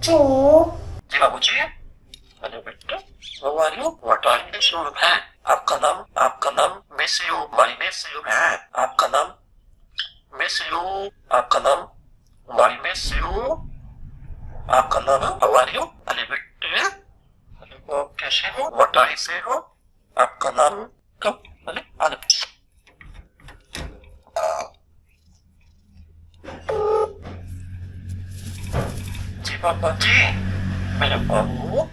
จู जी बाबूजी। हेलो बेटा। How are you? What are you doing है? आपका नाम miss you, my miss you है। आपका नाम मिस यू, आपका नाम माय मिस यू, आपका नाम हाउ आर यू? अरे बेटे, हेलो कैसे हो? व्हाट आर यू से हो? आपका नाम कब? अरे अरे जी पापा जी। मेरे बाबू